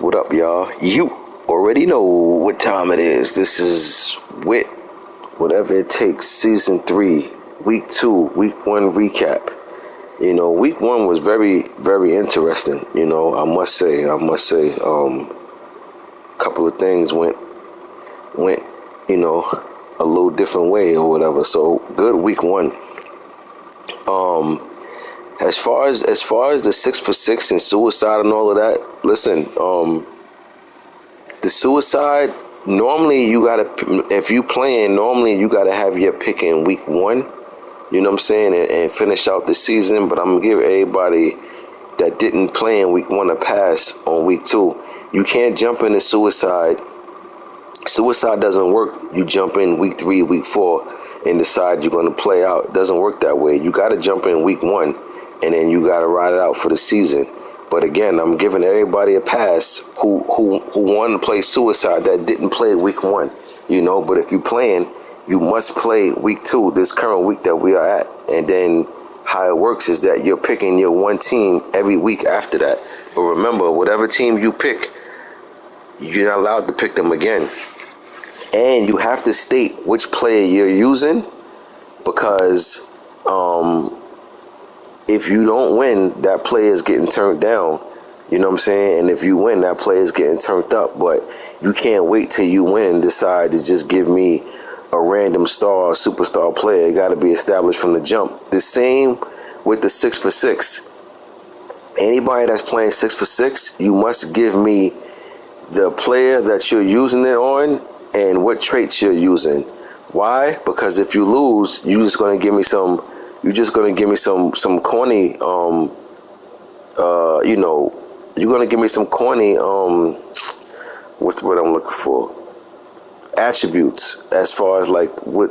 What up, y'all? You already know what time it is. This is WIT, whatever it takes, season 3, week 2, week 1 recap. Week 1 was very, very interesting. I must say, a couple of things went, a little different way or whatever. So good week 1. As far as the 6 for 6 and suicide and all of that, listen, the suicide, normally if you playing, normally you gotta have your pick in week 1, you know what I'm saying, and finish out the season. But I'm gonna give everybody that didn't play in week 1 a pass on week 2. You can't jump into suicide. Suicide doesn't work. You jump in week 3, week 4, and decide you're gonna play out. It doesn't work that way. You gotta jump in week 1, and then you gotta ride it out for the season. But again, I'm giving everybody a pass who wanted to play suicide that didn't play week 1. But if you're playing, you must play week 2, this current week that we are at. And then how it works is that you're picking your one team every week after that. But remember, whatever team you pick, you're not allowed to pick them again. And you have to state which player you're using, because if you don't win, that player is getting turned down. You know what I'm saying? And if you win, that player is getting turned up. But you can't wait till you win and decide to just give me a random star or superstar player. It got to be established from the jump. The same with the 6 for 6. Anybody that's playing 6 for 6, you must give me the player that you're using it on and what traits you're using. Why? Because if you lose, you're just gonna give me some corny you're gonna give me some corny what's the word I'm looking for? Attributes, as far as like what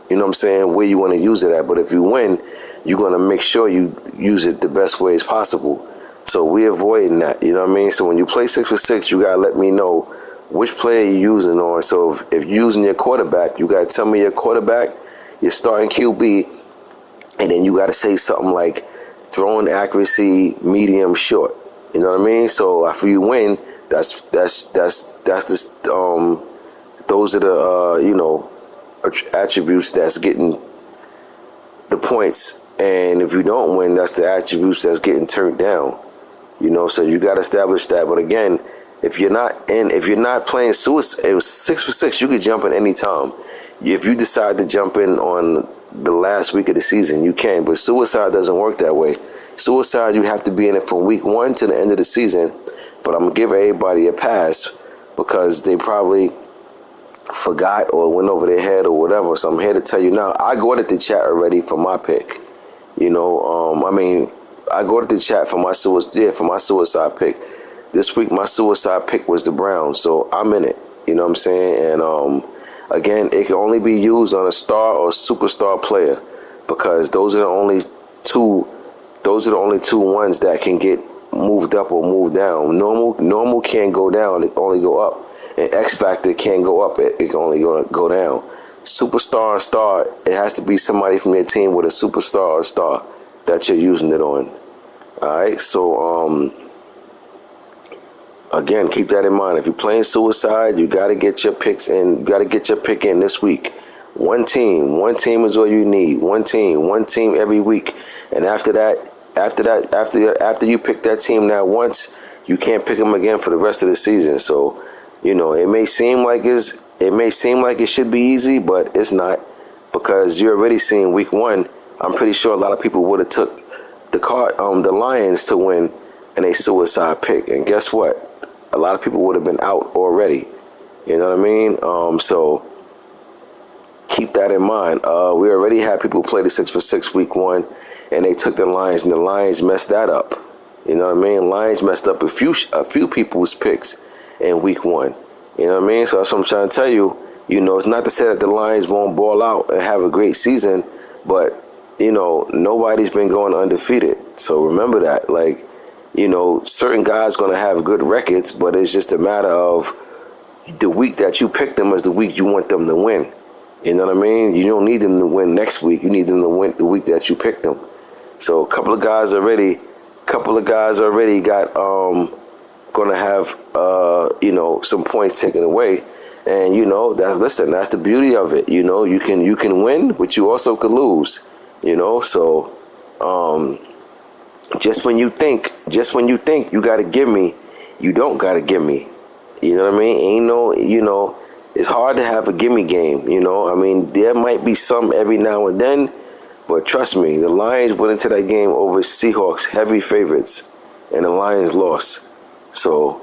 you know what I'm saying, where you want to use it at. But if you win, you're gonna make sure you use it the best way as possible. So we're avoiding that, you know what I mean? So when you play 6 for 6, you gotta let me know which player you're using on. So if you're using your quarterback, you gotta tell me your quarterback, your starting QB, and then you gotta say something like throwing accuracy, medium, short. You know what I mean? So after you win, that's the those are the attributes that's getting the points. And if you don't win, that's the attributes that's getting turned down. So you got to establish that. But again, if you're not playing suicide, it was 6 for 6. You could jump in any time. If you decide to jump in on the last week of the season, you can. But suicide doesn't work that way. Suicide, you have to be in it from week 1 to the end of the season. But I'm gonna give everybody a pass because they probably forgot or went over their head or whatever. So I'm here to tell you now. I go to the chat already for my pick. I go to the chat for my suicide pick. This week my suicide pick was the Browns, so I'm in it. You know what I'm saying? And again, it can only be used on a star or superstar player, because those are the only two ones that can get moved up or moved down. Normal can't go down, it can only go up. And X Factor can't go up, it can only go down. Superstar and star, it has to be somebody from your team with a superstar or star that you're using it on. Alright, so again, keep that in mind. If you're playing suicide, you gotta get your picks in. You gotta get your pick in this week. One team is all you need. One team every week. And after you pick that team that once, you can't pick them again for the rest of the season. So, it may seem like it should be easy, but it's not, because you're already seeing week 1. I'm pretty sure a lot of people would have took the Lions to win in a suicide pick, and guess what? A lot of people would have been out already. You know what I mean? So keep that in mind. We already had people play the 6 for 6 week 1, and they took the Lions, and the Lions messed that up. You know what I mean? Lions messed up a few people's picks in week 1. You know what I mean? So that's what I'm trying to tell you. It's not to say that the Lions won't ball out and have a great season, but nobody's been going undefeated. So remember that. Like, certain guys going to have good records, but it's just a matter of the week that you pick them is the week you want them to win. You know what I mean? You don't need them to win next week. You need them to win the week that you picked them. So a couple of guys already got gonna have some points taken away. And that's the beauty of it. You can win, but you also could lose. So just when you think you gotta give me, you don't gotta give me. You know what I mean? Ain't no, it's hard to have a gimme game. I mean, there might be some every now and then, but trust me, the Lions went into that game over Seahawks heavy favorites, and the Lions lost. So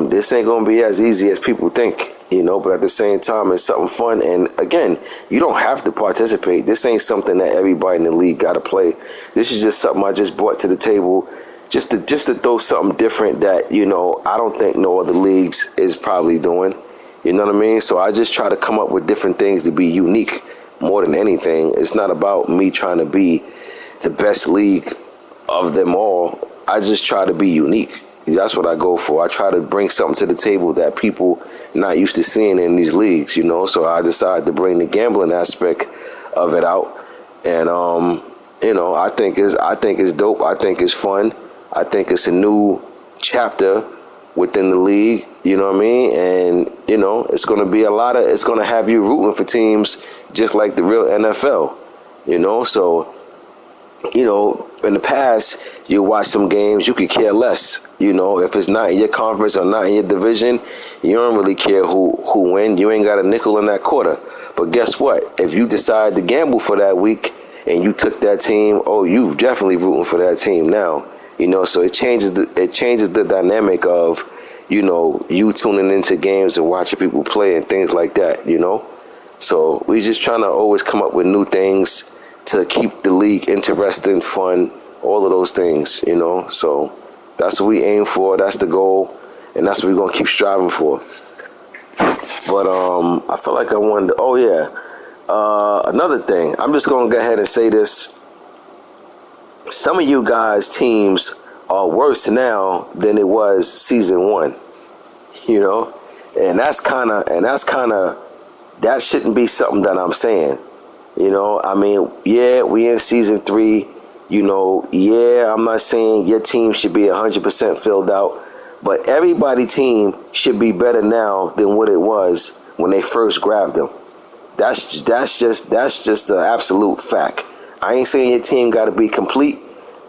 this ain't gonna be as easy as people think. But at the same time, it's something fun. And again, you don't have to participate. This ain't something that everybody in the league got to play. This is just something I just brought to the table, just to throw something different that I don't think no other leagues is probably doing. You know what I mean? So I just try to come up with different things to be unique more than anything. It's not about me trying to be the best league of them all. I just try to be unique. That's what I go for. I try to bring something to the table that people not used to seeing in these leagues, So I decided to bring the gambling aspect of it out, and I think it's dope. I think it's fun. I think it's a new chapter within the league. You know what I mean? And it's gonna be it's gonna have you rooting for teams just like the real NFL. So. In the past, you watch some games, you could care less. If it's not in your conference or not in your division, you don't really care who win. You ain't got a nickel in that quarter. But guess what? If you decide to gamble for that week and you took that team, you definitely rooting for that team now. So it changes the dynamic of, you tuning into games and watching people play and things like that. So we just trying to always come up with new things to keep the league interesting, fun, all of those things, So that's what we aim for. That's the goal, and that's what we're gonna keep striving for. But I feel like I wanted to. Oh yeah, another thing. I'm just gonna go ahead and say this. Some of you guys' teams are worse now than it was season 1. And that shouldn't be something that I'm saying. I mean, yeah, we in season 3. Yeah, I'm not saying your team should be 100% filled out, but everybody's team should be better now than what it was when they first grabbed them. That's just the absolute fact. I ain't saying your team got to be complete.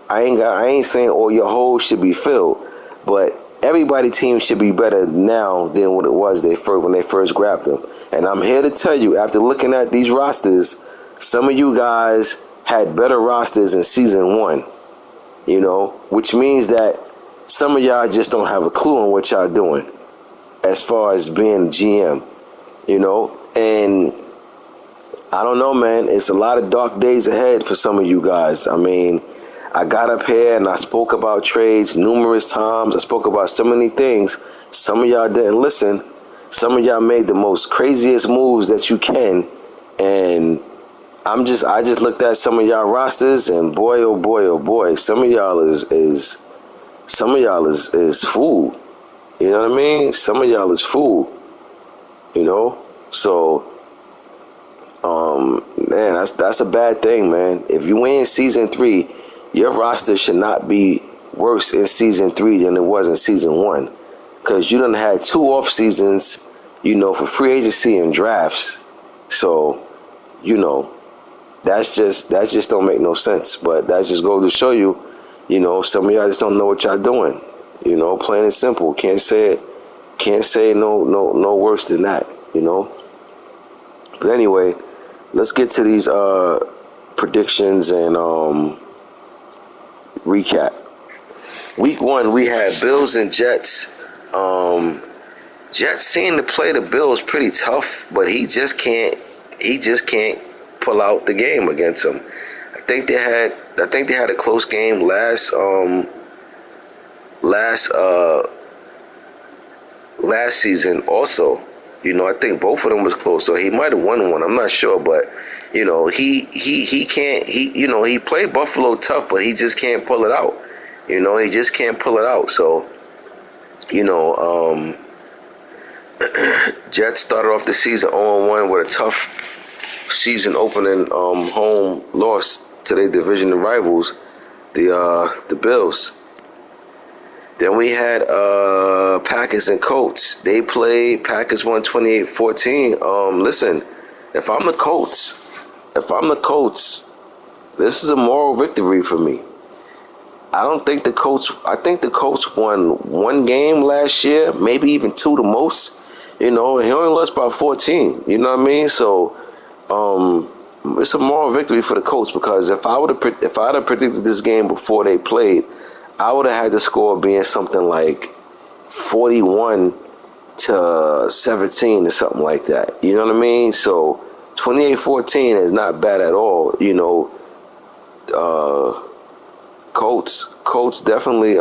I ain't saying all your holes should be filled, but everybody's team should be better now than what it was when they first grabbed them. And I'm here to tell you, after looking at these rosters, some of you guys had better rosters in season 1, which means that some of y'all just don't have a clue on what y'all doing as far as being GM, and I don't know, man. It's a lot of dark days ahead for some of you guys. I mean, I got up here and I spoke about trades numerous times. I spoke about so many things. Some of y'all didn't listen. Some of y'all made the most craziest moves that you can, and I just looked at some of y'all rosters, and boy, oh boy, oh boy, some of y'all is food. You know what I mean? Some of y'all is food. So man, that's a bad thing, man. If you win season 3, your roster should not be worse in season 3 than it was in season 1, because you done had 2 off seasons, for free agency and drafts. So, That's just don't make no sense. But that just goes to show you, some of y'all just don't know what y'all doing. Plain and simple. Can't say no worse than that. But anyway, let's get to these predictions and recap. Week 1 we had Bills and Jets. Jets seem to play the Bills pretty tough, but he just can't pull out the game against them. I think they had a close game last season also. I think both of them was close, so he might have won one. I'm not sure, but he can't. He played Buffalo tough, but he just can't pull it out. He just can't pull it out. So Jets started off the season 0-1 with a tough season opening home loss to their division rivals, the Bills. Then we had Packers and Colts. They played. Packers won 28-14. Listen, if I'm the Colts, this is a moral victory for me. I think the Colts won one game last year, maybe even two the most. You know, and he only lost by 14. You know what I mean? So, it's a moral victory for the Colts because if I'd have predicted this game before they played, I would have had the score being something like 41-17 or something like that. You know what I mean? So 28-14 is not bad at all. You know, Colts definitely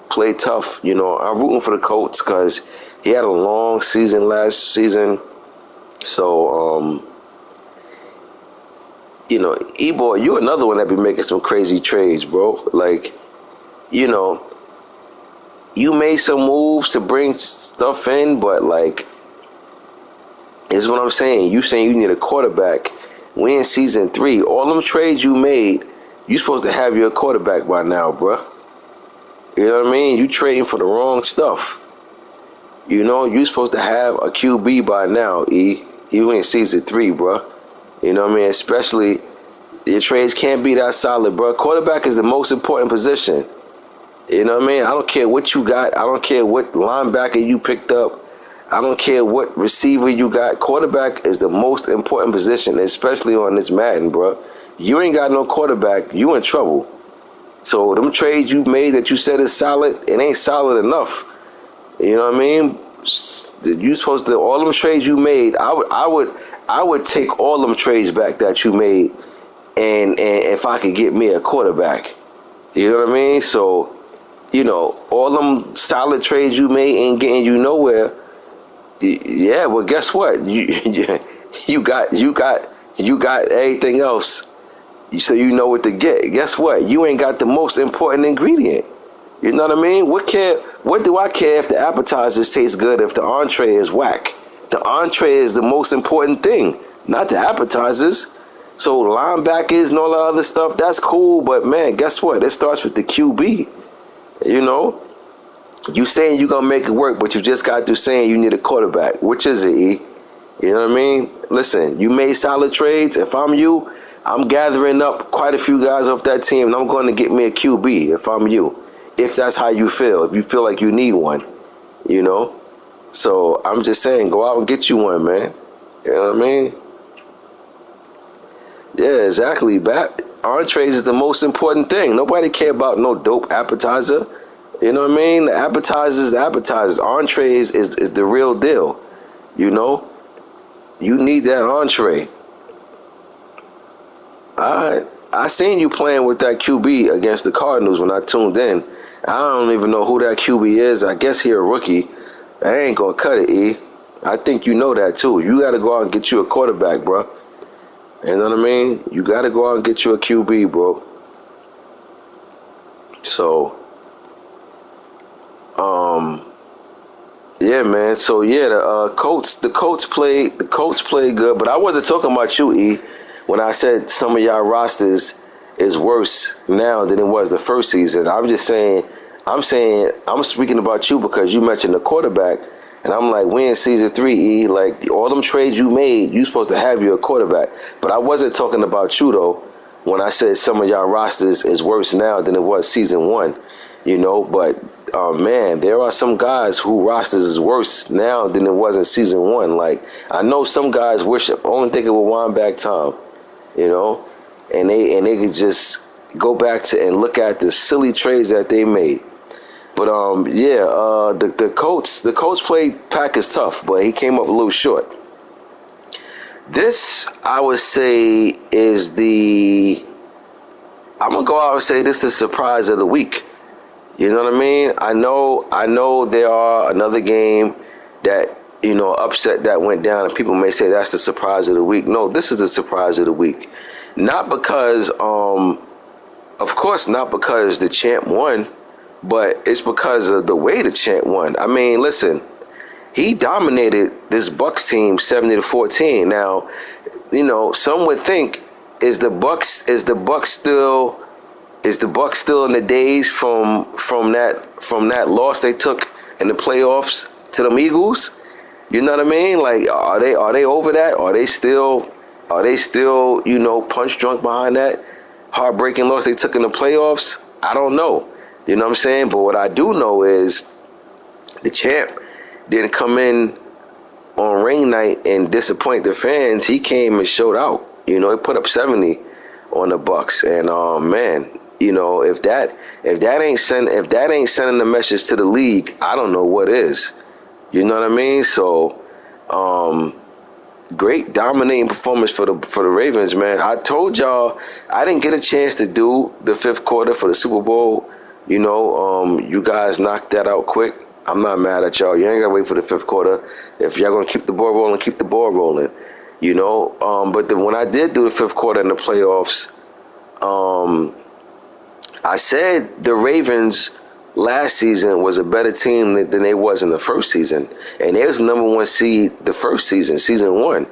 played tough. You know, I'm rooting for the Colts because he had a long season last season. So, you know, E-Boy, you another one that be making some crazy trades, bro. Like, you know, you made some moves to bring stuff in, but like, is what I'm saying. You saying you need a quarterback. We in season 3. All them trades you made, you supposed to have your quarterback by now, bruh. You know what I mean? You trading for the wrong stuff. You know, you supposed to have a QB by now, E. You in season 3, bruh. You know what I mean? Especially, your trades can't be that solid, bruh. Quarterback is the most important position. You know what I mean? I don't care what you got. I don't care what linebacker you picked up. I don't care what receiver you got. Quarterback is the most important position, especially on this Madden, bro. You ain't got no quarterback, you in trouble. So them trades you made that you said is solid, it ain't solid enough. You know what I mean? You supposed to all them trades you made. I would take all them trades back that you made, and if I could get me a quarterback. You know what I mean? So, you know, all them solid trades you made ain't getting you nowhere. Yeah, well, guess what? You got everything else, so you know what to get. Guess what? You ain't got the most important ingredient. You know what I mean? What do I care if the appetizers taste good if the entree is whack? The entree is the most important thing, not the appetizers. So linebackers and all that other stuff, that's cool, but man, guess what? It starts with the QB. You know? You saying you gonna make it work, but you just got through saying you need a quarterback. Which is it, E? You know what I mean? Listen, you made solid trades. If I'm you, I'm gathering up quite a few guys off that team, and I'm going to get me a QB if I'm you. If that's how you feel. If you feel like you need one, you know? So I'm just saying, go out and get you one, man. You know what I mean? Yeah, exactly. Entrees is the most important thing. Nobody care about no dope appetizer. You know what I mean? The appetizers. Entrees is the real deal. You know? You need that entree. I seen you playing with that QB against the Cardinals when I tuned in. I don't even know who that QB is. I guess he a rookie. I ain't gonna cut it, E. I think you know that too. You gotta go out and get you a quarterback, bro. You know what I mean? You gotta go out and get you a QB, bro. So, yeah, man. So yeah, the Colts played good, but I wasn't talking about you, E. When I said some of y'all rosters is worse now than it was the first season, I'm speaking about you because you mentioned the quarterback, and I'm like, we in season 3, E. Like all them trades you made, you supposed to have your quarterback. But I wasn't talking about you though. When I said some of y'all rosters is worse now than it was season 1, you know, but man, there are some guys who rosters is worse now than it was in season 1. Like I know some guys wish only think it would wind back time, you know, and they could just go back to and look at the silly trades that they made. But yeah, the Colts played Packers tough, but he came up a little short. This, I would say, is I'm gonna go out and say this is the surprise of the week. You know what I mean? I know there are another game that, you know, upset that went down, and people may say that's the surprise of the week. No, this is the surprise of the week. Not because, of course, not because the champ won, but it's because of the way the champ won. I mean, listen, he dominated this Bucks team 70-14. Now, you know, some would think, is the Bucks still Is the Bucks still in the days from that loss they took in the playoffs to them Eagles? You know what I mean? Like, are they over that? Are they still punch drunk behind that heartbreaking loss they took in the playoffs? I don't know. You know what I'm saying? But what I do know is the champ didn't come in on ring night and disappoint the fans. He came and showed out. He put up 70 on the Bucks, and man, if that ain't sending the message to the league, I don't know what is. You know what I mean? So, great dominating performance for the Ravens, man. I told y'all I didn't get a chance to do the fifth quarter for the Super Bowl. You guys knocked that out quick. I'm not mad at y'all. You ain't gotta wait for the fifth quarter. If y'all gonna keep the ball rolling, keep the ball rolling. But when I did do the fifth quarter in the playoffs, I said the Ravens last season was a better team than they was in the first season, and they was the number one seed the first season, season one.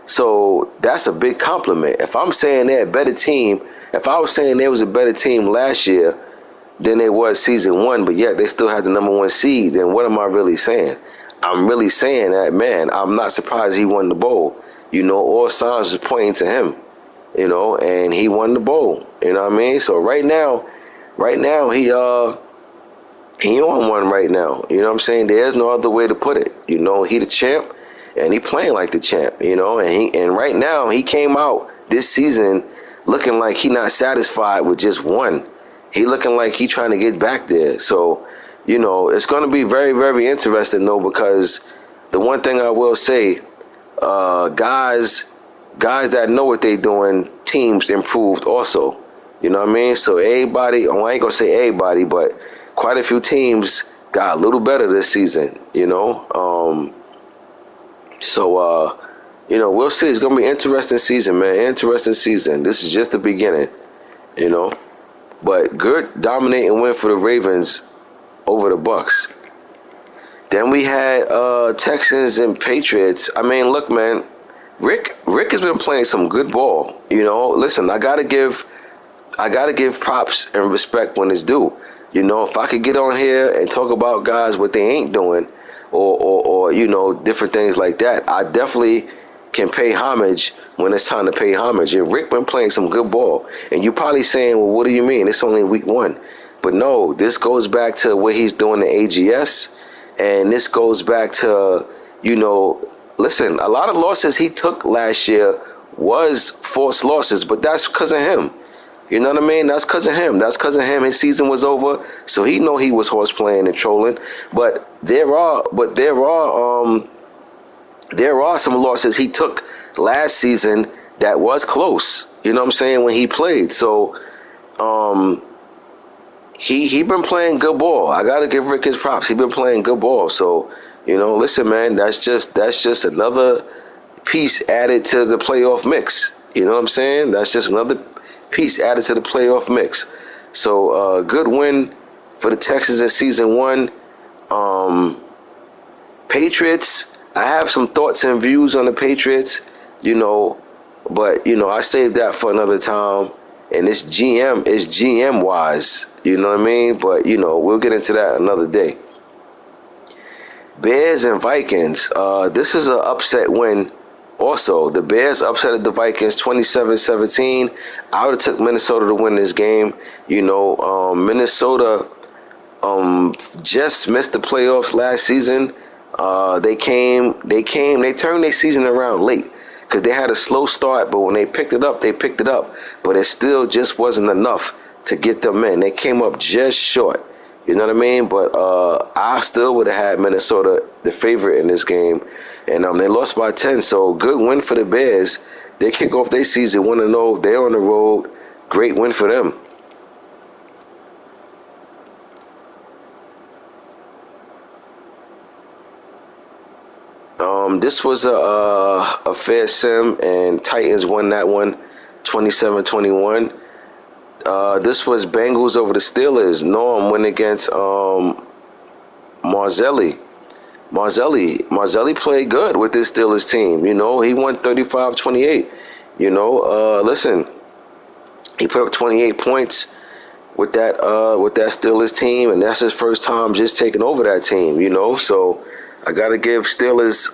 So that's a big compliment. If I'm saying they're a better team, if I was saying they was a better team last year than they was season one, but yet they still had the number one seed, then what am I really saying? I'm really saying that, man, I'm not surprised he won the bowl. All signs was pointing to him, and he won the bowl. You know what I mean? So right now he on one right now. You know what I'm saying? There's no other way to put it. He the champ, and he playing like the champ. And right now he came out this season looking like he not satisfied with just one. He looking like he trying to get back there. So, it's going to be very, very interesting though, because the one thing I will say, guys that know what they doing, teams improved also. You know what I mean? So everybody, well, I ain't gonna say everybody, but quite a few teams got a little better this season. We'll see. It's gonna be an interesting season, man. Interesting season. This is just the beginning. But good dominating win for the Ravens over the Bucks. Then we had Texans and Patriots. I mean, look, man, Rick has been playing some good ball. Listen, I gotta give props and respect when it's due. If I could get on here and talk about guys what they ain't doing, or different things like that, I definitely can pay homage when it's time to pay homage. And Rick been playing some good ball. And you probably saying, well, what do you mean? It's only week one. But no, this goes back to what he's doing at AGS. And this goes back to, listen, a lot of losses he took last year was forced losses, but that's because of him. You know what I mean? That's because of him. His season was over, so he know he was horseplaying and trolling. But there are some losses he took last season that was close. You know what I'm saying? When he played, so he been playing good ball. I gotta give Rick his props. He been playing good ball. So listen, man, that's just another piece added to the playoff mix. You know what I'm saying? That's just another piece added to the playoff mix. So good win for the Texans in season one. Patriots, I have some thoughts and views on the Patriots, but I saved that for another time. And it's GM wise, you know what I mean? But we'll get into that another day. Bears and Vikings. This is an upset win. Also, the Bears upset the Vikings 27-17. I would have took Minnesota to win this game. Minnesota just missed the playoffs last season. They turned their season around late because they had a slow start, but when they picked it up, but it still just wasn't enough to get them in. They came up just short. You know what I mean? But I still would have had Minnesota the favorite in this game. And they lost by 10, so good win for the Bears. They kick off their season 1-0. They're on the road. Great win for them. This was a fair sim, and Titans won that one 27-21. This was Bengals over the Steelers. Norm went against Marzelli. Marzelli played good with this Steelers team. He won 35-28. Listen, he put up 28 points. with that Steelers team, and that's his first time just taking over that team, So I got to give Steelers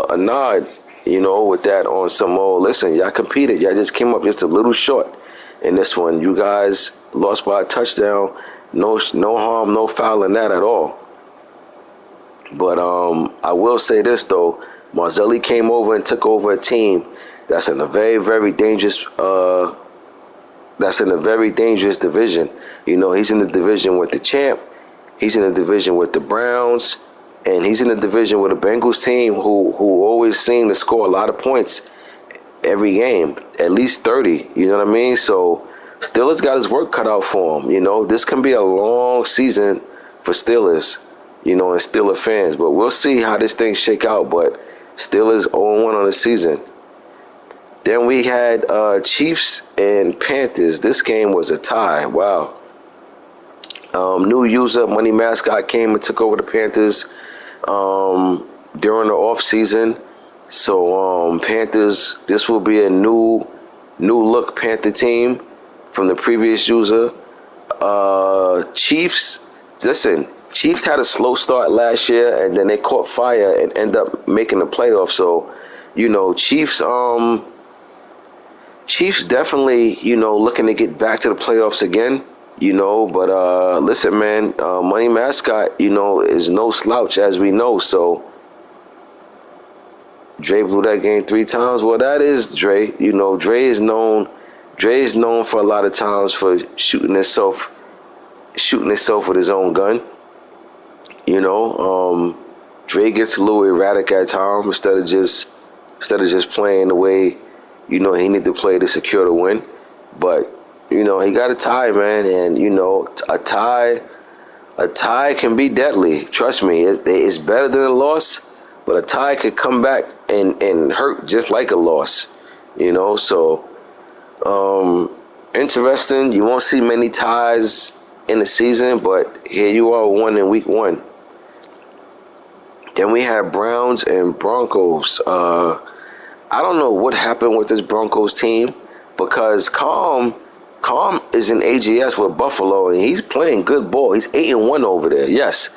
a nod, with that on some more. Listen, y'all competed, y'all just came up just a little short in this one. You guys lost by a touchdown, no harm, no foul in that at all. But I will say this though, Marzulli came over and took over a team that's in a very, very dangerous division. He's in the division with the champ, he's in the division with the Browns, and he's in the division with a Bengals team who always seem to score a lot of points every game, at least 30. You know what I mean? So Steelers got his work cut out for him. This can be a long season for Steelers, and Steeler fans. But we'll see how this thing shake out. But Steelers 0-1 on the season. Then we had Chiefs and Panthers. This game was a tie. Wow. New user, Money Mascot, came and took over the Panthers during the off season. So Panthers, this will be a new look Panther team from the previous user. Chiefs, listen, Chiefs had a slow start last year, and then they caught fire and end up making the playoffs. So, Chiefs definitely, looking to get back to the playoffs again. But listen, man, Money Mascot, is no slouch, as we know. So Dre blew that game 3 times. Well, that is Dre. Dre is known for a lot of times for shooting himself with his own gun. Dre gets a little erratic at times instead of just playing the way he need to play to secure the win. But he got a tie, man, and a tie can be deadly. Trust me, it's better than a loss, but a tie could come back and hurt just like a loss. So interesting. You won't see many ties in the season, but here you are, one in week 1. Then we have Browns and Broncos. I don't know what happened with this Broncos team, because Calm is in AGS with Buffalo, and he's playing good ball. He's 8-1 over there. Yes,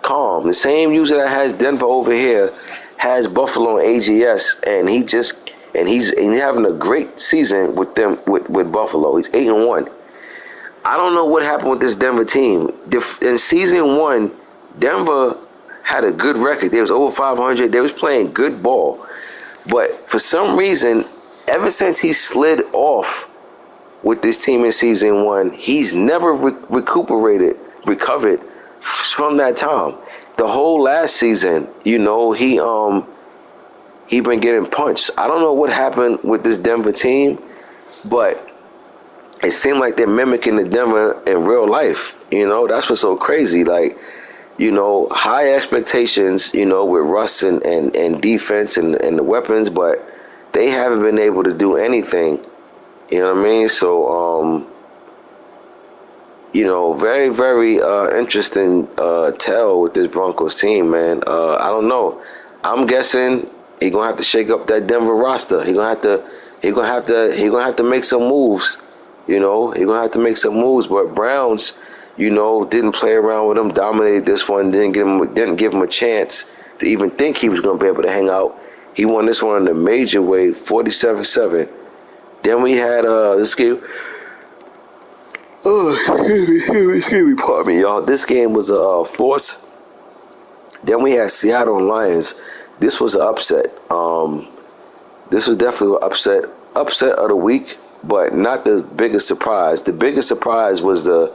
Calm, the same user that has Denver over here, has Buffalo in AGS, and he's having a great season with them with Buffalo. He's 8-1. I don't know what happened with this Denver team. In season 1, Denver had a good record. They was over 500. They was playing good ball. But for some reason, ever since he slid off with this team in season 1, he's never recovered from that time. The whole last season, he been getting punched. I don't know what happened with this Denver team, but it seemed like they're mimicking the Denver in real life. That's what's so crazy. Like, high expectations, with Russ and defense and the weapons, but they haven't been able to do anything. You know what I mean? So, very, very interesting tell with this Broncos team, man. I don't know. I'm guessing he's gonna have to shake up that Denver roster. He's gonna have to make some moves. He's gonna have to make some moves. But Browns, didn't play around with him, dominated this one, didn't give him a chance to even think he was gonna be able to hang out. He won this one in a major way, 47-7. Then we had this game. Oh, excuse me, pardon me, y'all. This game was a force. Then we had Seattle and Lions. This was an upset. This was definitely an upset of the week, but not the biggest surprise. The biggest surprise was the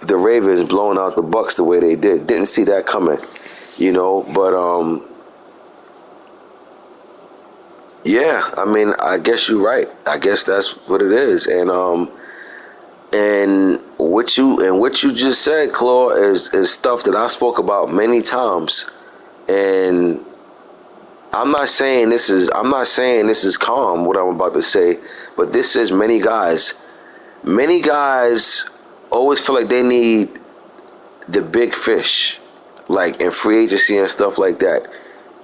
Ravens blowing out the Bucks the way they did. Didn't see that coming, But yeah, I mean, I guess you're right. I guess that's what it is. And what you just said, Claude, is stuff that I spoke about many times. And I'm not saying this is calm, what I'm about to say, but this is many guys. Many guys always feel like they need the big fish, like in free agency and stuff like that.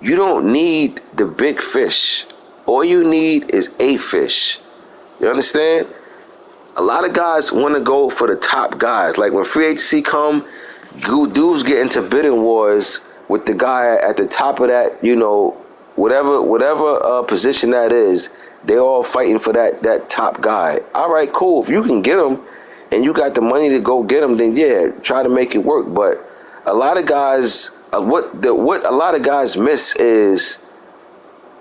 You don't need the big fish. All you need is a fish. You understand? A lot of guys want to go for the top guys. Like when free agency come, dudes get into bidding wars with the guy at the top of that, whatever position that is. They all fighting for that top guy. All right, cool. If you can get him, and you got the money to go get him, then yeah, try to make it work. But a lot of guys, what a lot of guys miss is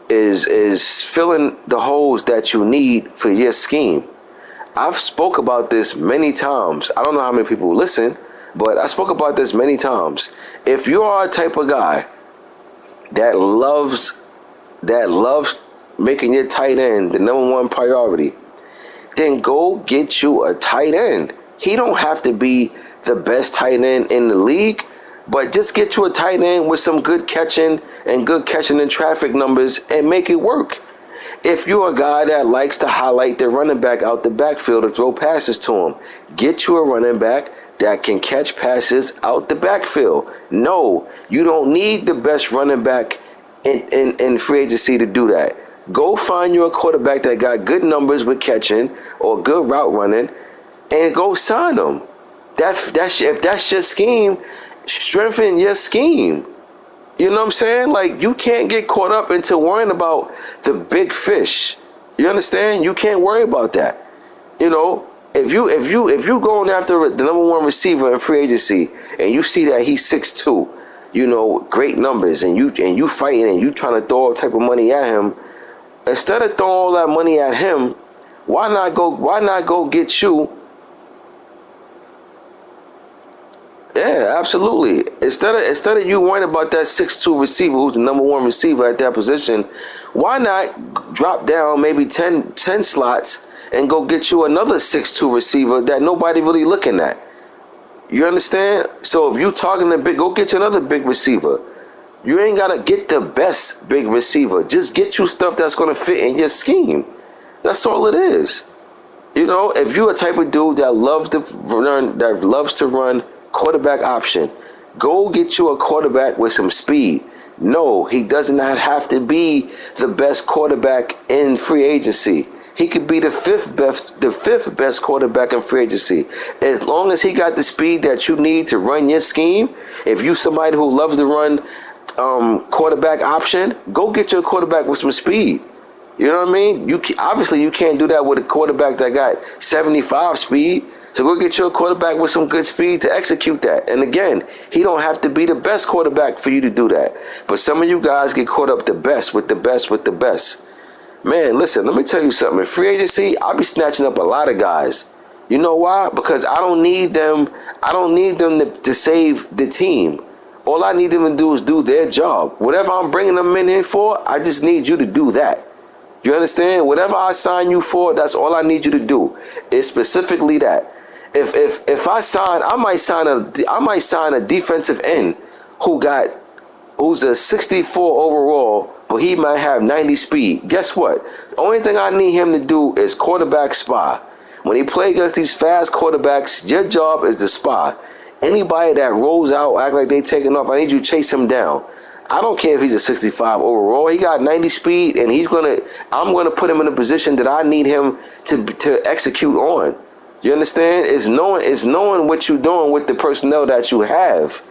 filling the holes that you need for your scheme. I've spoke about this many times. I don't know how many people listen, but I spoke about this many times. If you are a type of guy that loves making your tight end the number one priority, then go get you a tight end. He don't have to be the best tight end in the league, but just get you a tight end with some good catching and traffic numbers and make it work. If you're a guy that likes to highlight the running back out the backfield to throw passes to him, get you a running back that can catch passes out the backfield. No, you don't need the best running back in free agency to do that. Go find you a quarterback that got good numbers with catching or good route running, and go sign them. If that's your scheme, strengthen your scheme. You know what I'm saying? Like, you can't get caught up into worrying about the big fish. You understand? You can't worry about that. You know, if you going after the number one receiver in free agency and you see that he's 6'2", great numbers, and you fighting and you trying to throw all type of money at him, instead of throwing all that money at him, why not go get you? Yeah, absolutely. Instead of you worrying about that 6'2" receiver who's the number one receiver at that position, why not drop down maybe 10 slots and go get you another 6'2" receiver that nobody really looking at? You understand? So if you talking to big, go get you another big receiver. You ain't gotta get the best big receiver. Just get you stuff that's gonna fit in your scheme. That's all it is. If you're a type of dude that loves to run quarterback option, go get you a quarterback with some speed. No, he does not have to be the best quarterback in free agency. He could be the fifth best quarterback in free agency. As long as he got the speed that you need to run your scheme. If you somebody who loves to run quarterback option, go get your quarterback with some speed. You know what I mean? Obviously you can't do that with a quarterback that got 75 speed. So go get your quarterback with some good speed to execute that. And again, he don't have to be the best quarterback for you to do that. But some of you guys get caught up the best with the best. Man, listen, let me tell you something. In free agency, I'll be snatching up a lot of guys. You know why? Because I don't need them to save the team. All I need them to do is do their job. Whatever I'm bringing them in here for, I just need you to do that. You understand? Whatever I sign you for, that's all I need you to do. It's specifically that. If I sign, I might sign a defensive end who's a 64 overall, but he might have 90 speed. Guess what? The only thing I need him to do is quarterback spy. When he play against these fast quarterbacks, your job is to spy. Anybody that rolls out, act like they taking off, I need you to chase him down. I don't care if he's a 65 overall. He got 90 speed, and I'm gonna put him in a position that I need him to execute on. You understand? It's knowing what you're doing with the personnel that you have.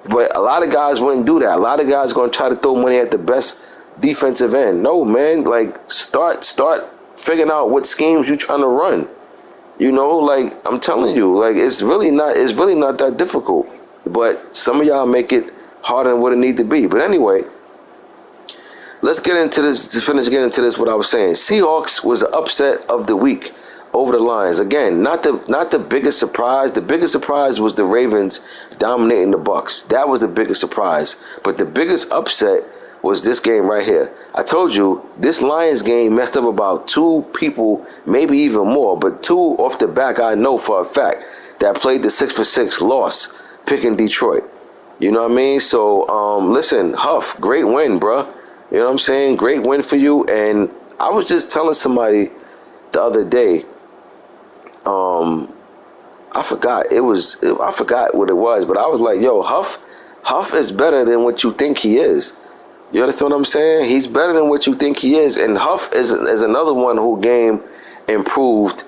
But a lot of guys wouldn't do that. A lot of guys are gonna try to throw money at the best defensive end. No, man. Like, start figuring out what schemes you're trying to run. Like, I'm telling you, like, it's really not that difficult. But some of y'all make it harder than what it need to be. But anyway, let's get into this. To finish getting into this, what I was saying, Seahawks was an upset of the week over the Lions. Again, not the biggest surprise. The biggest surprise was the Ravens dominating the Bucs. That was the biggest surprise. But the biggest upset was this game right here. I told you, this Lions game messed up about two people, maybe even more, but two off the back I know for a fact that played the 6-for-6 loss, picking Detroit. You know what I mean? So, listen, Huff, great win, bruh. You know what I'm saying? Great win for you. And I was just telling somebody the other day, I forgot what it was, but I was like, yo, Huff is better than what you think he is. You understand what I'm saying? He's better than what you think he is. And Huff is another one who game improved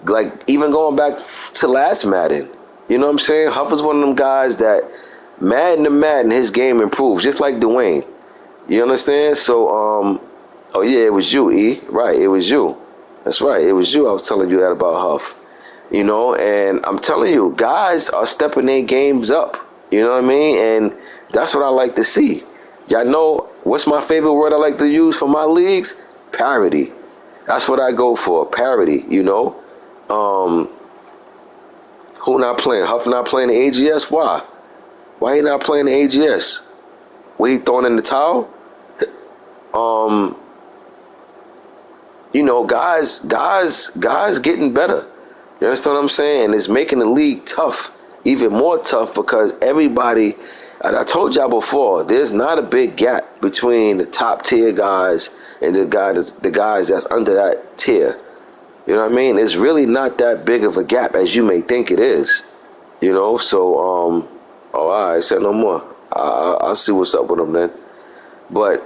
Like, even going back to last Madden. You know what I'm saying? Huff is one of them guys that Madden to Madden, his game improves, just like Dwayne. You understand? So, oh yeah, it was you, E. Right, it was you. That's right, it was you. I was telling you that about Huff. You know, and I'm telling you, guys are stepping their games up. You know what I mean? And that's what I like to see. Y'all know what's my favorite word I like to use for my leagues? Parity. That's what I go for, parity, you know? Um, who not playing? Huff not playing the AGS? Why? Why he not playing the AGS? Where he throwing in the towel? Um, you know, guys getting better. You understand what I'm saying? And it's making the league tough, even more tough, because everybody, and I told y'all before, there's not a big gap between the top tier guys and the guys that's under that tier. You know what I mean? It's really not that big of a gap as you may think it is. You know, so oh, all right, say no more. I'll see what's up with them then. But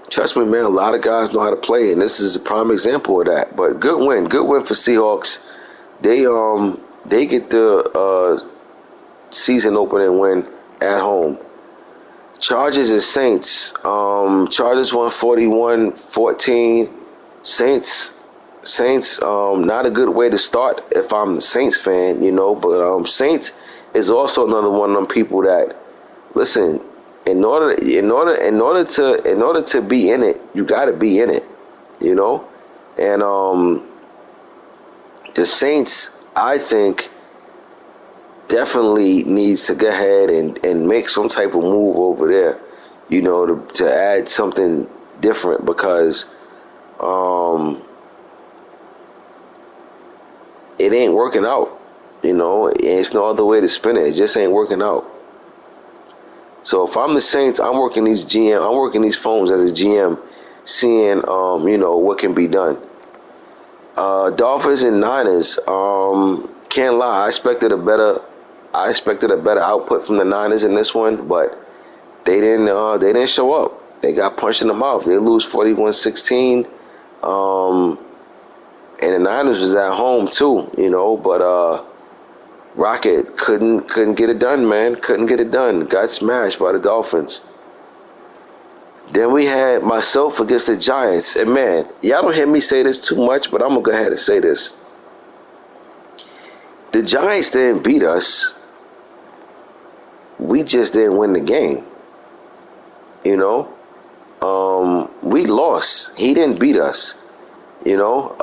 trust me, man, a lot of guys know how to play, and this is a prime example of that. But good win for Seahawks. They get the season opening win at home. Chargers and Saints. Chargers won 41-14. Saints, not a good way to start if I'm the Saints fan, you know. But Saints is also another one of them people that, listen, in order to be in it, you got to be in it, you know. And the Saints, I think, definitely needs to go ahead and make some type of move over there, you know, to add something different, because it ain't working out, you know. It's no other way to spin it. It just ain't working out. So if I'm the Saints, I'm working these phones as a GM, seeing you know, what can be done. Dolphins and Niners. Can't lie, I expected a better output from the Niners in this one, but they didn't show up. They got punched in the mouth. They lose 41-16. And the Niners was at home too, you know, but Rocket couldn't get it done, man. Couldn't get it done. Got smashed by the Dolphins. Then we had myself against the Giants. And man, y'all don't hear me say this too much, but I'm gonna go ahead and say this. The Giants didn't beat us. We just didn't win the game. You know? We lost. He didn't beat us. You know?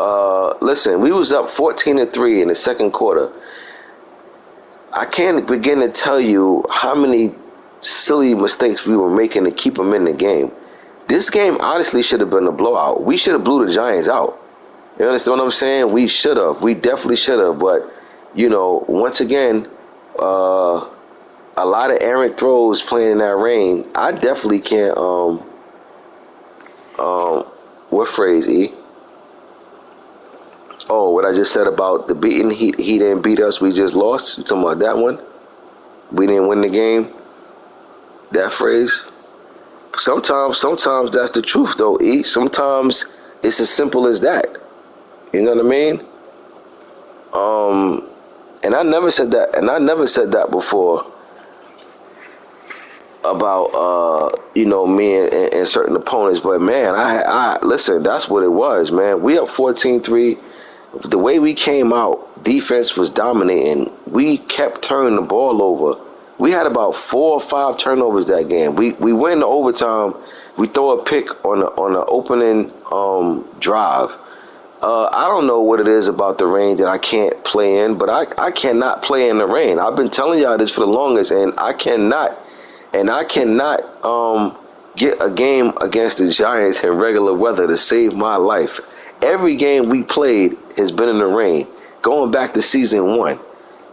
Listen, we was up 14-3 in the second quarter. I can't begin to tell you how many silly mistakes we were making to keep them in the game. This game honestly should have been a blowout. We should have blew the Giants out. You understand what I'm saying? We should have. We definitely should have. But, you know, once again, a lot of errant throws playing in that rain. I definitely can't, what phrase, E? Oh, what I just said about the beating, he didn't beat us, we just lost. You talking about that one? We didn't win the game? That phrase? Sometimes that's the truth though, E. Sometimes it's as simple as that. You know what I mean? And I never said that before about you know, me and certain opponents, but man, I listen, that's what it was, man. We up 14-3. The way we came out, defense was dominating. We kept turning the ball over. We had about 4 or 5 turnovers that game. We went into overtime. We throw a pick on the opening drive. I don't know what it is about the rain that I can't play in, but I cannot play in the rain. I've been telling y'all this for the longest, and I cannot get a game against the Giants in regular weather to save my life. Every game we played has been in the rain, going back to season 1.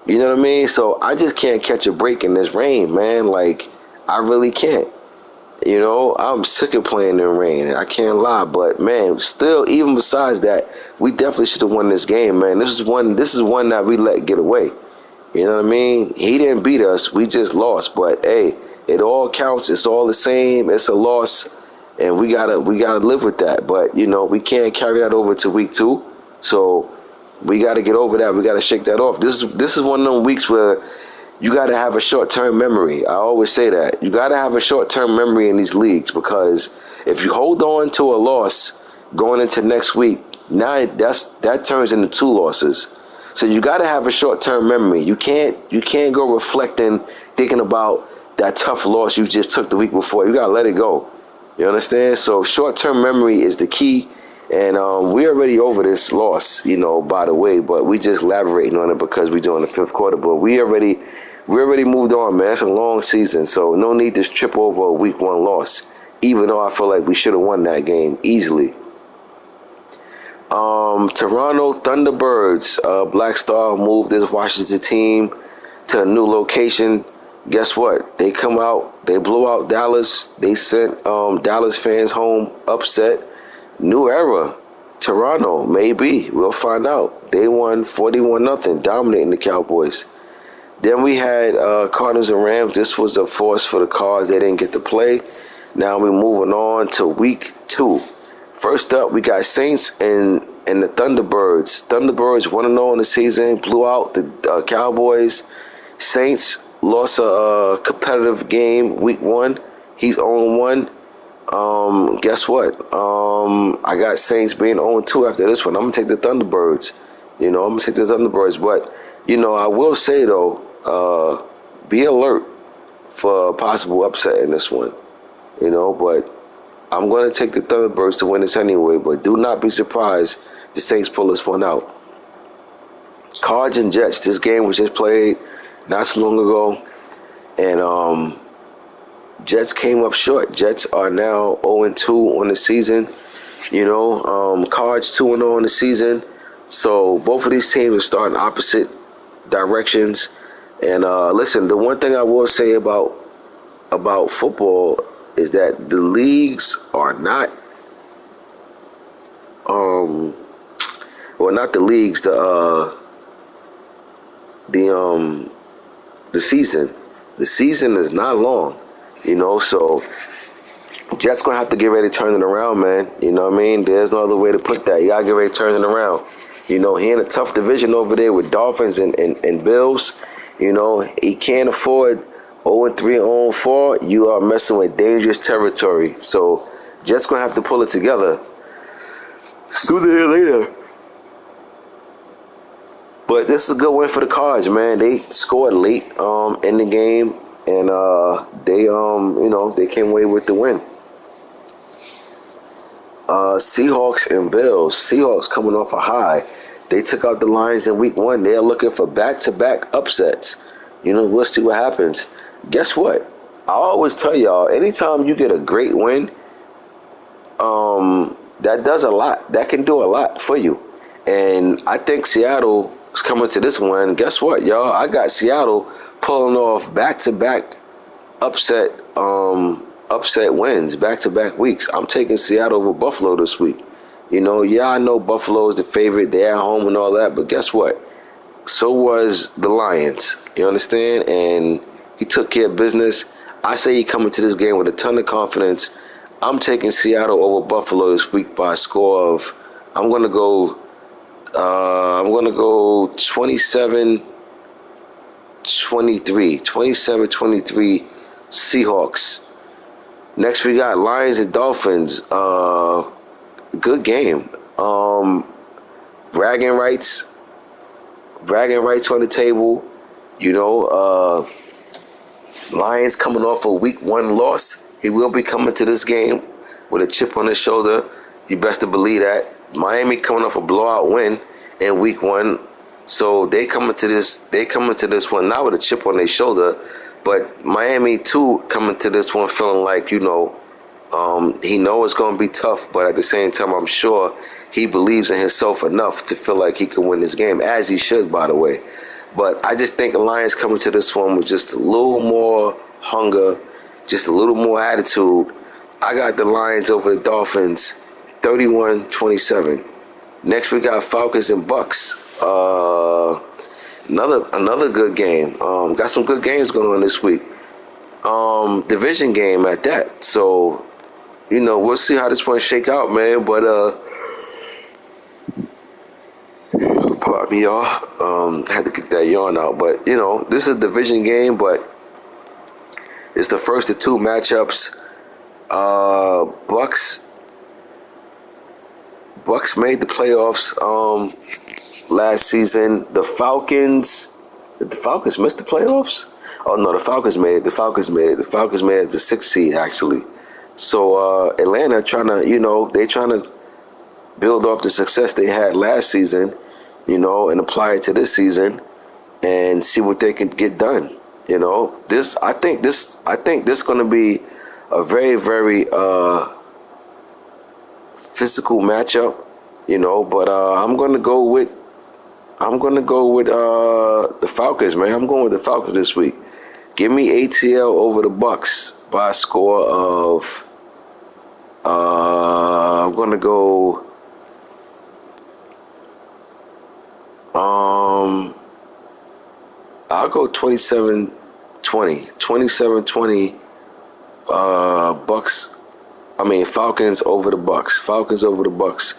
You know what I mean? So I just can't catch a break in this rain, man. Like, I really can't. You know, I'm sick of playing in the rain. I can't lie, but man, still, even besides that, we definitely should have won this game, man. This is one that we let get away. You know what I mean? He didn't beat us. We just lost. But hey, it all counts. It's all the same. It's a loss, and we gotta live with that. But you know, we can't carry that over to week 2. So We got to get over that. We got to shake that off. This is one of them weeks where you got to have a short-term memory. I always say that. You got to have a short-term memory in these leagues, because if you hold on to a loss going into next week, now that turns into 2 losses. So you got to have a short-term memory. You can't go reflecting, thinking about that tough loss you just took the week before. You got to let it go. You understand? So short-term memory is the key. And we're already over this loss, by the way, but we just elaborating on it because we're doing the 5th quarter. But we already moved on, man. It's a long season, so no need to trip over a week 1 loss, even though I feel like we should have won that game easily. Toronto Thunderbirds, Black Star moved this Washington team to a new location. Guess what? They come out, they blew out Dallas. They sent Dallas fans home upset. New era. Toronto, maybe. We'll find out. They won 41-0, dominating the Cowboys. Then we had Cardinals and Rams. This was a force for the Cards. They didn't get to play. Now we're moving on to week 2. First up, we got Saints and the Thunderbirds. Thunderbirds 1-0 in the season, blew out the Cowboys. Saints lost a competitive game week 1. He's 0-1. Guess what? I got Saints being 0-2 after this one. I'm going to take the Thunderbirds. I'm going to take the Thunderbirds. But, I will say, though, be alert for a possible upset in this one. But I'm going to take the Thunderbirds to win this anyway. But do not be surprised if the Saints pull this one out. Cards and Jets. This game was just played not so long ago. And, Jets came up short. Jets are now 0-2 on the season. Cards 2-0 on the season. So both of these teams are starting opposite directions. And listen, the one thing I will say about football is that the leagues are not not the leagues, the season. The season is not long. So Jets gonna have to get ready to turn it around, man. You know what I mean? There's no other way to put that. You gotta get ready to turn it around. He in a tough division over there with Dolphins and Bills. He can't afford 0-3, 0-4. You are messing with dangerous territory. So Jets gonna have to pull it together sooner or later. But this is a good win for the Cards, man. They scored late in the game. And they came away with the win. Seahawks and Bills. Seahawks coming off a high. They took out the Lions in week 1. They're looking for back-to-back upsets. We'll see what happens. Guess what? I always tell y'all, anytime you get a great win, that does a lot. That can do a lot for you. And I think Seattle is coming to this one. Guess what, y'all? I got Seattle pulling off back-to-back upset wins, back-to-back weeks. I'm taking Seattle over Buffalo this week. I know Buffalo is the favorite. They're at home and all that, but guess what? So was the Lions. You understand? And he took care of business. I say he coming to this game with a ton of confidence. I'm taking Seattle over Buffalo this week by a score of, I'm gonna go 27-23 Seahawks. Next we got Lions and Dolphins. Good game. Bragging rights on the table. Lions coming off a week 1 loss. He will be coming to this game with a chip on his shoulder. You best to believe that. Miami coming off a blowout win in week 1. So they coming to this one not with a chip on their shoulder, but Miami too coming to this one feeling like, he know it's going to be tough, but at the same time, I'm sure he believes in himself enough to feel like he can win this game, as he should, by the way. But I just think the Lions coming to this one with just a little more hunger, just a little more attitude. I got the Lions over the Dolphins, 31-27. Next, we got Falcons and Bucks. Another good game. Got some good games going on this week. Division game at that. So, we'll see how this one shake out, man. But me, y'all. I had to get that yawn out. But, this is a division game, but it's the first of two matchups. Bucks made the playoffs last season. Did the Falcons miss the playoffs? Oh no, the Falcons made it. The Falcons made it. The Falcons made it as the sixth seed actually. So Atlanta they trying to build off the success they had last season, and apply it to this season and see what they can get done. I think this going to be a very, very physical matchup, but I'm gonna go with the Falcons, man. I'm going with the Falcons this week. Give me ATL over the Bucks by a score of I'm gonna go I'll go 27-20. 27-20 Bucks. Falcons over the Bucks. Falcons over the Bucks.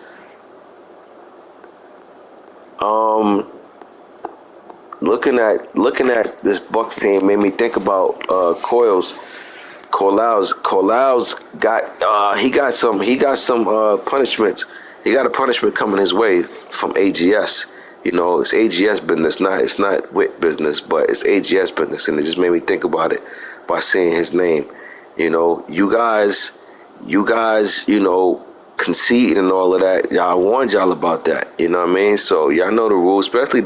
Looking at this Bucks team made me think about Corlals got some punishments. He got a punishment coming his way from AGS. It's AGS business, it's not WIT business, but it's AGS business, and it just made me think about it by saying his name. You guys, concede and all of that. I warned y'all about that. You know what I mean? So y'all know the rules, especially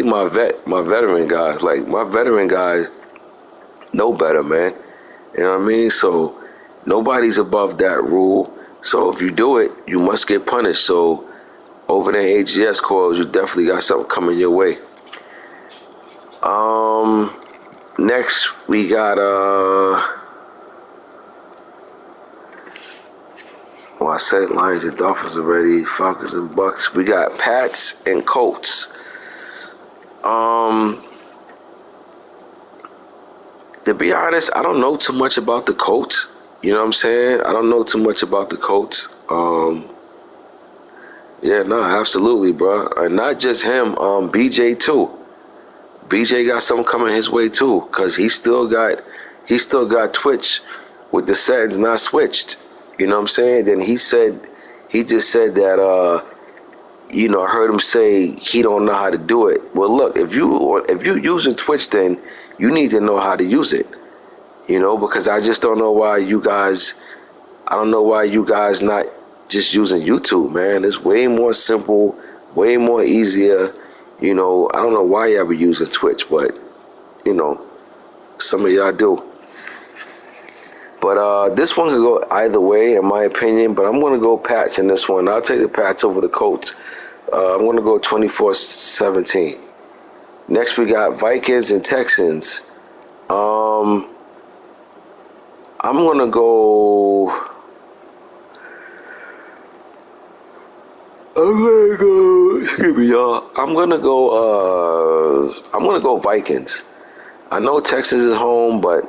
my veteran guys. Like my veteran guys know better, man. You know what I mean? So nobody's above that rule. So if you do it, you must get punished. So over there AGS calls, you definitely got something coming your way. Next we got well, I said Lions and Dolphins already, Falcons and Bucks. We got Pats and Colts. To be honest, I don't know too much about the Colts. You know what I'm saying? I don't know too much about the Colts. Yeah, no, absolutely, bro. And not just him, BJ too. BJ got something coming his way too, cause he still got Twitch with the settings not switched. You know what I'm saying? Then he just said that I heard him say he don't know how to do it. Well, look, if you using Twitch, then you need to know how to use it. Because I just don't know why you guys. I don't know why you guys not just using YouTube, man. It's way more simple, way more easier. I don't know why y'all be using Twitch, but some of y'all do. But this one could go either way, in my opinion. But I'm going to go Pats in this one. I'll take the Pats over the Colts. I'm going to go 24-17. Next, we got Vikings and Texans. I'm going to go... Excuse me, y'all. I'm gonna go Vikings. I know Texas is home, but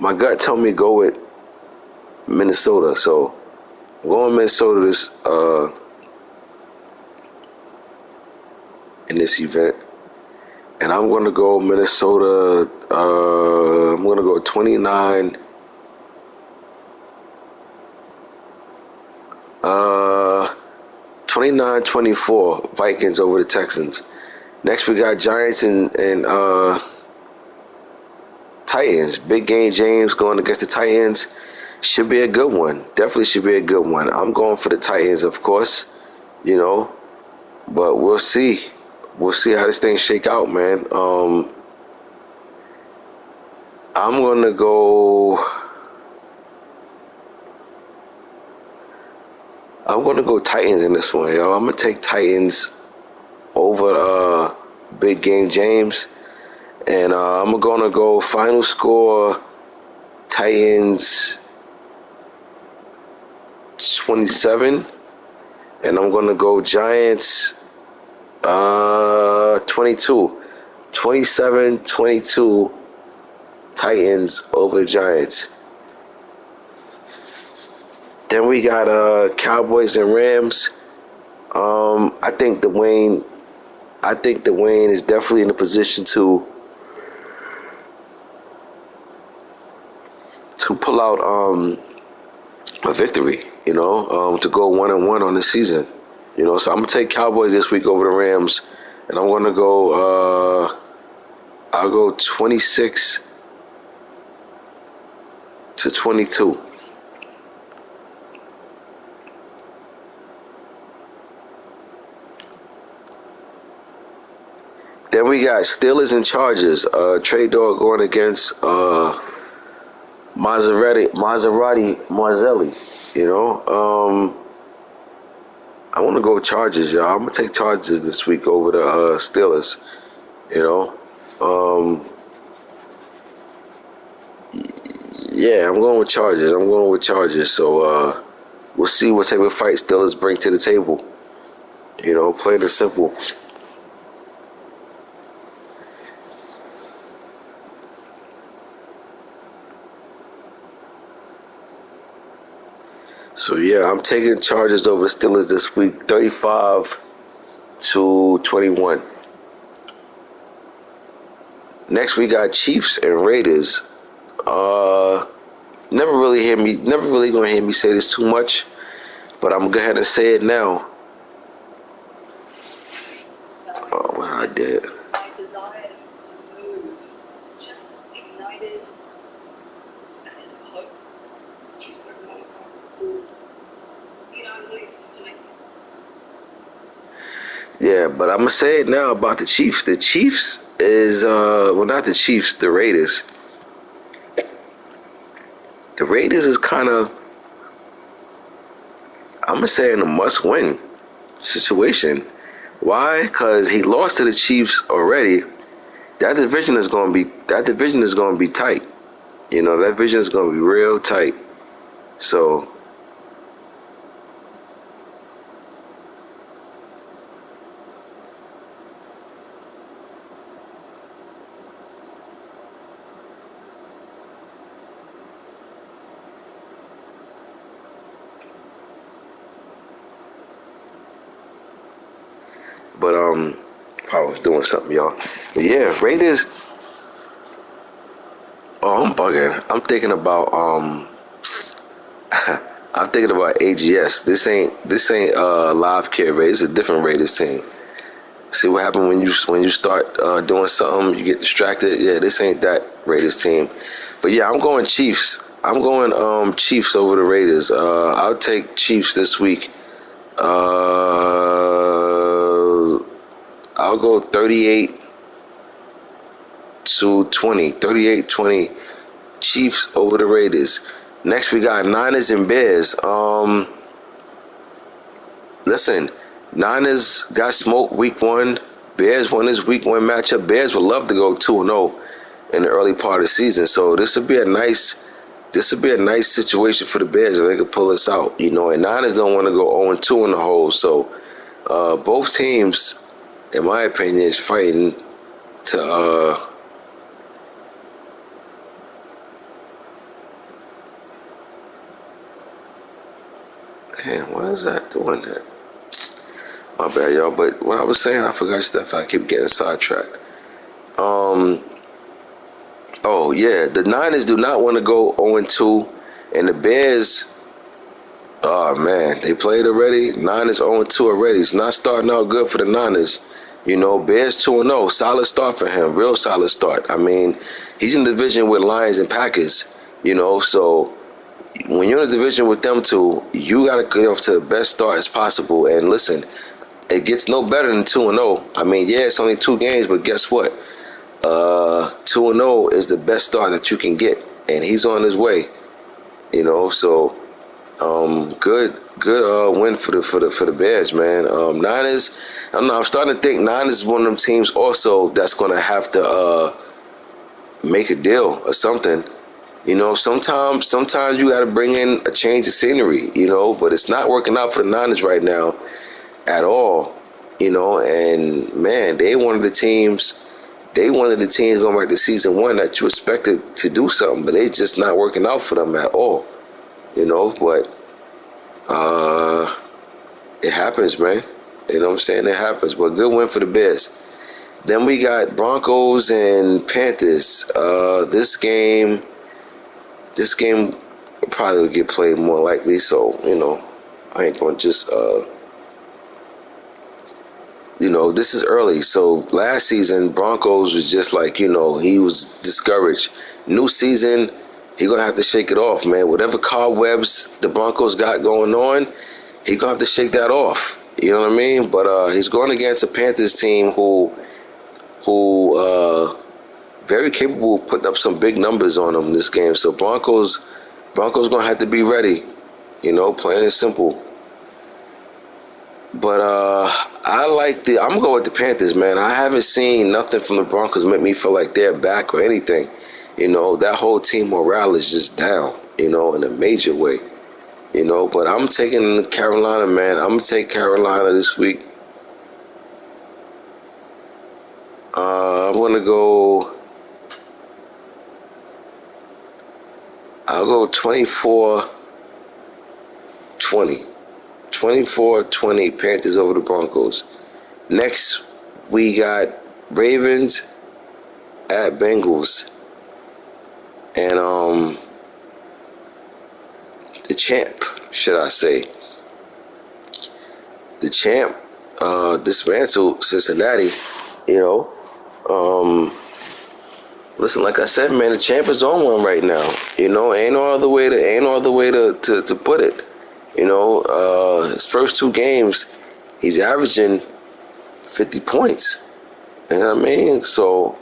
my gut tell me go with Minnesota. So I'm going Minnesota in this event, and I'm gonna go Minnesota. I'm gonna go 29. 29-24 Vikings over the Texans. Next we got Giants and Titans. Big game James going against the Titans. Should be a good one. Definitely should be a good one. I'm going for the Titans, of course. But we'll see. We'll see how this thing shake out, man. I'm gonna go Titans in this one, yo. I'm gonna take Titans over Big Game James, and I'm gonna go final score Titans 27, and I'm gonna go Giants 22, 27-22 Titans over Giants. Then we got Cowboys and Rams. I think Dwayne. I think Dwayne is definitely in a position to pull out a victory. To go 1-1 on the season. So I'm gonna take Cowboys this week over the Rams, and I'm gonna go. I'll go 26-22. Then we got Steelers and Chargers. Trey Dog going against Maserati. I want to go Chargers, y'all. I'm gonna take Chargers this week over the Steelers. You know, um, yeah, I'm going with Chargers. I'm going with Chargers. So we'll see what type of fight Steelers bring to the table. Plain and simple. So yeah, I'm taking Chargers over the Steelers this week, 35-21. Next we got Chiefs and Raiders. Uh, never really gonna hear me say this too much, but I'm gonna go ahead and say it now. Oh, what I did. My desire to move just ignited a sense of hope. She's spoken about it for, like, Yeah, but I'm gonna say it now about the Chiefs. The Chiefs is well, not the Chiefs, the Raiders. The Raiders is kind of, I'm gonna say, in a must-win situation. Why? Because he lost to the Chiefs already. That division is gonna be tight. That division is gonna be real tight. So but I was doing something, y'all. But yeah, Raiders. Oh, I'm bugging. I'm thinking about AGS. This ain't live care Raiders. It's a different Raiders team. See what happened when you start doing something, you get distracted. Yeah, this ain't that Raiders team. But yeah, I'm going Chiefs. I'm going Chiefs over the Raiders. I'll take Chiefs this week. I'll go 38-20. 38-20 Chiefs over the Raiders. Next we got Niners and Bears. Listen, Niners got smoked week one. Bears won this week one matchup. Bears would love to go 2-0 in the early part of the season. So this would be a nice situation for the Bears if they could pull us out. And Niners don't want to go 0-2 in the hole. So both teams, in my opinion, is fighting to man, why is that doing that? My bad, y'all. But what I was saying, I forgot stuff. I keep getting sidetracked. Um, oh yeah, the Niners do not want to go 0-2, and the Bears. Oh man, they played already. Niners 0-2 already. It's not starting out good for the Niners. Bears 2-0. Solid start for him. Real solid start. I mean, he's in the division with Lions and Packers. So when you're in a division with them two, you got to get off to the best start as possible. And listen, it gets no better than 2-0. I mean, yeah, it's only two games, but guess what? 2-0 is the best start that you can get, and he's on his way. So good win for the Bears, man. Niners, I don't know. I'm starting to think Niners is one of them teams also that's going to have to make a deal or something. Sometimes you got to bring in a change of scenery. But it's not working out for the Niners right now at all. And man, they one of the teams going back to season one that you expected to do something, but they just not working out for them at all. But uh, it happens, man. You know what I'm saying? It happens. But good win for the Bears. Then we got Broncos and Panthers. This game probably will get played more likely. So I ain't gonna just this is early. So last season, Broncos was just like, he was discouraged. New season, he gonna have to shake it off, man. Whatever cobwebs the Broncos got going on, he gonna have to shake that off. You know what I mean? But he's going against a Panthers team who very capable of putting up some big numbers on them this game. So Broncos gonna have to be ready. Plain and simple. But I'm gonna go with the Panthers, man. I haven't seen nothing from the Broncos make me feel like they're back or anything. That whole team morale is just down, in a major way. But I'm taking Carolina, man. I'm gonna take Carolina this week. I'm gonna go. I'll go 24-20. 24-20 Panthers over the Broncos. Next, we got Ravens at Bengals. And the champ, should I say. The champ dismantled Cincinnati, you know. Listen, like I said, man, the champ is on one right now. Ain't no other way to put it. His first two games, he's averaging 50 points. You know what I mean? So,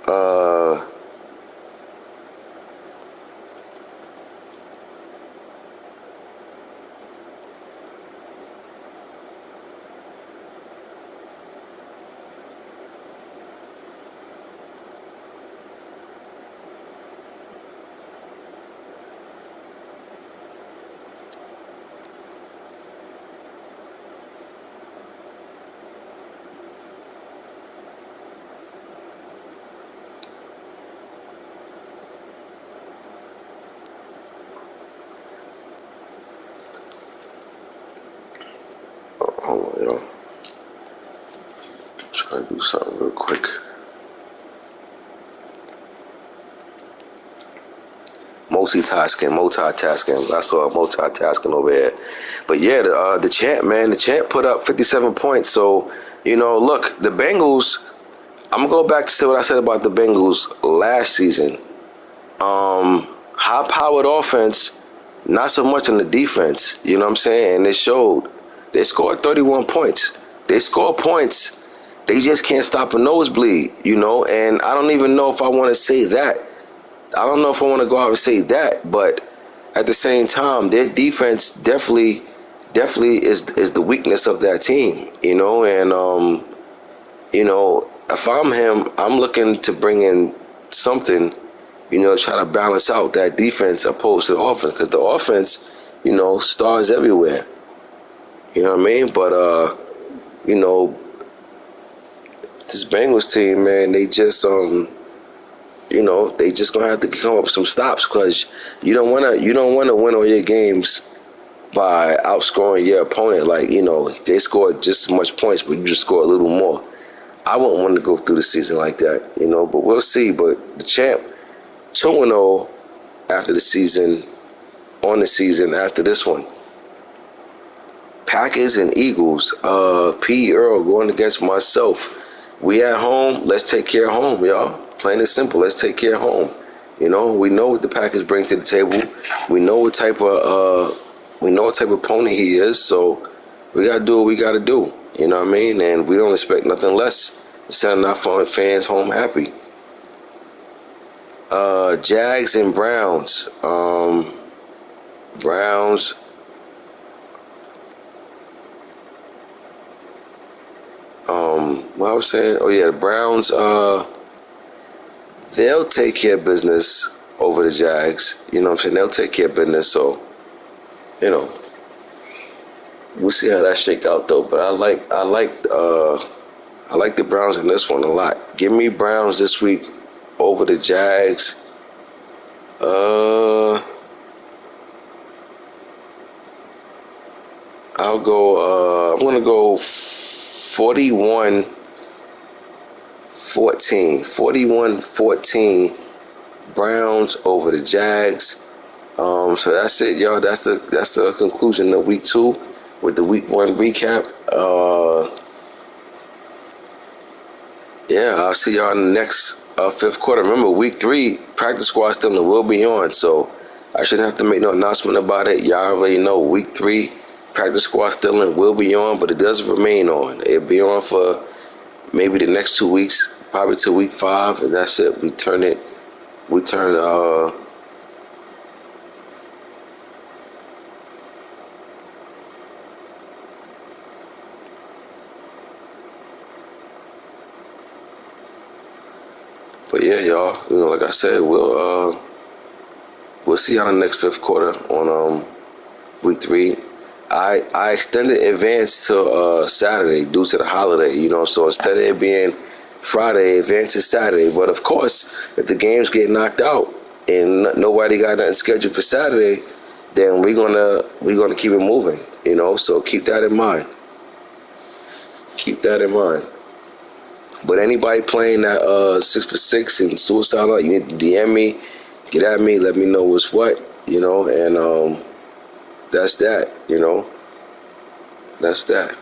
uh, hold on, yo. Trying to do something real quick. Multitasking. I saw multitasking over here. But yeah, the champ, man, the champ put up 57 points. So, look, the Bengals, I'm going to go back to say what I said about the Bengals last season. High-powered offense, not so much on the defense. You know what I'm saying? And it showed. They scored 31 points. They score points. They just can't stop a nosebleed, and I don't even know if I want to say that. I don't know if I want to go out and say that, but at the same time, their defense definitely is the weakness of that team, and if I'm him, I'm looking to bring in something, try to balance out that defense opposed to the offense, because the offense, stars everywhere. You know what I mean? But this Bengals team, man, they just they just gonna have to come up with some stops, because you don't wanna win all your games by outscoring your opponent. Like, they scored just as much points, but you just score a little more. I wouldn't want to go through the season like that, but we'll see. But the champ 2-0 after the season, on the season after this one. Packers and Eagles. P. Earl going against myself. We at home. Let's take care of home, y'all. Plain and simple. Let's take care of home. We know what the Packers bring to the table. We know what type of opponent he is. So we gotta do what we gotta do. You know what I mean? And we don't expect nothing less than sending our fans home happy. Jags and Browns. Browns. What I was saying, the Browns, they'll take care of business over the Jags. You know what I'm saying? They'll take care of business. So, we'll see how that shake out though. But I like the Browns in this one a lot. Give me Browns this week over the Jags. I'll go I'm gonna go 41-14. 41-14. Browns over the Jags. So that's it, y'all. That's the conclusion of week 2 with the week 1 recap. Yeah, I'll see y'all in the next 5th quarter. Remember, week 3 practice squad still will be on, so I shouldn't have to make no announcement about it. Y'all already know week 3 practice squad still will be on, but it does remain on. It'll be on for maybe the next 2 weeks, probably to week 5, and that's it. We turn but yeah, y'all, like I said, we'll see y'all in the next 5th quarter on week 3. I extended advance to Saturday due to the holiday, so instead of it being Friday, advance to Saturday. But of course, if the games get knocked out and nobody got nothing scheduled for Saturday, then we're gonna keep it moving, so keep that in mind. Keep that in mind. But anybody playing that 6 for 6 and suicide line, you need to DM me, get at me, let me know what's what, and that's that, that's that.